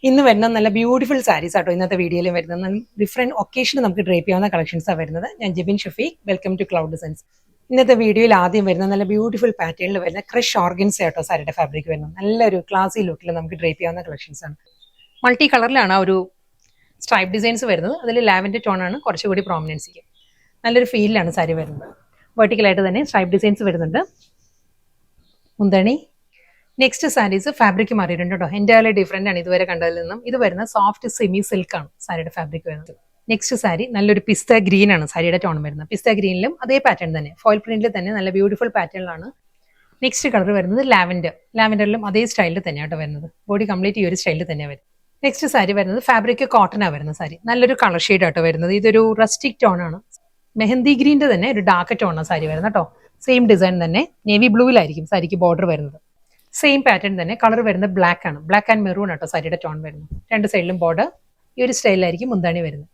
ഇന്ന് വരുന്ന നല്ല ബ്യൂട്ടിഫുൾ സാരീസ് ആട്ടോ ഇന്നത്തെ വീഡിയോയിൽ വരുന്നത്. ഡിഫറെന്റ് ഒക്കേഷന് നമുക്ക് ഡ്രേപ്പ് ചെയ്യാവുന്ന കളക്ഷൻസാണ് വരുന്നത്. ഞാൻ Jebin Shafeeq, welcome to cloud designs. ഇന്നത്തെ വീഡിയോയിൽ ആദ്യം വരുന്ന നല്ല ബ്യൂട്ടിഫുൾ പാറ്റേണിൽ വരുന്ന ക്രഷ് ഓർഗൻസ് ആട്ടോ സാരിയുടെ ഫാബ്രിക് വരുന്നത്. നല്ലൊരു ക്ലാസി ലുക്കിൽ നമുക്ക് ഡ്രേപ്പ് ചെയ്യാവുന്ന കളക്ഷൻസ് ആണ്. മൾട്ടി കളറിലാണ് ആ ഒരു സ്ട്രൈപ്പ് ഡിസൈൻസ് വരുന്നത്. അതിൽ ലാവൻഡർ ടോണാണ് കുറച്ചുകൂടി പ്രോമിനൻസ് ചെയ്യും. നല്ലൊരു ഫീലിലാണ് സാരി വരുന്നത്. വെർട്ടിക്കലായിട്ട് തന്നെ സ്ട്രൈപ്പ് ഡിസൈൻസ് വരുന്നുണ്ട്. മുന്തണി. നെക്സ്റ്റ് സാരീസ് ഫാബ്രിക് മാറിയിട്ടുണ്ട് കേട്ടോ. എൻ്റയർലി ഡിഫറെൻ്റ് ആണ് ഇതുവരെ കണ്ടതിൽ നിന്നും. ഇത് വരുന്ന സോഫ്റ്റ് സെമി സിൽക്ക് ആണ് സാരിയുടെ ഫാബ്രിക് വരുന്നത്. നെക്സ്റ്റ് സാരി നല്ലൊരു പിസ്ത ഗ്രീൻ ആണ് സാരിയുടെ ടോൺ വരുന്നത്. പിസ്ത ഗ്രീനിലും അതേ പാറ്റേൺ തന്നെ, ഫോയിൽ പ്രിന്റിൽ തന്നെ നല്ല ബ്യൂട്ടിഫുൾ പാറ്റേണിലാണ്. നെക്സ്റ്റ് കളർ വരുന്നത് ലാവൻഡറിലും അതേ സ്റ്റൈലിൽ തന്നെയാണ് വരുന്നത്. ബോഡി കംപ്ലീറ്റ് ഈ ഒരു സ്റ്റൈലിൽ തന്നെയാണ് വരുന്നത്. നെക്സ്റ്റ് സാരി വരുന്നത് ഫാബ്രിക് കോട്ടനാണ് വരുന്ന സാരി. നല്ലൊരു കളർ ഷെയ്ഡ് ആട്ടോ വരുന്നത്. ഇതൊരു റസ്റ്റിക് ടോൺ ആണ്. മെഹന്തി ഗ്രീൻ്റെ തന്നെ ഒരു ഡാർക്ക് ടോണാണ് സാരി വരുന്നത് കേട്ടോ. സെയിം ഡിസൈൻ തന്നെ, നേവി ബ്ലൂവിലായിരിക്കും സാരിക്ക് ബോർഡർ വരുന്നത്. സെയിം പാറ്റേൺ തന്നെ, കളർ വരുന്നത് ബ്ലാക്ക് ആണ്. ബ്ലാക്ക് ആൻഡ് മെറൂൺ ആട്ടോ സാരിയുടെ ടോൺ വരുന്നത്. രണ്ട് സൈഡിലും ബോർഡർ ഈ ഒരു സ്റ്റൈലിലായിരിക്കും മുന്താണി വരുന്നത്.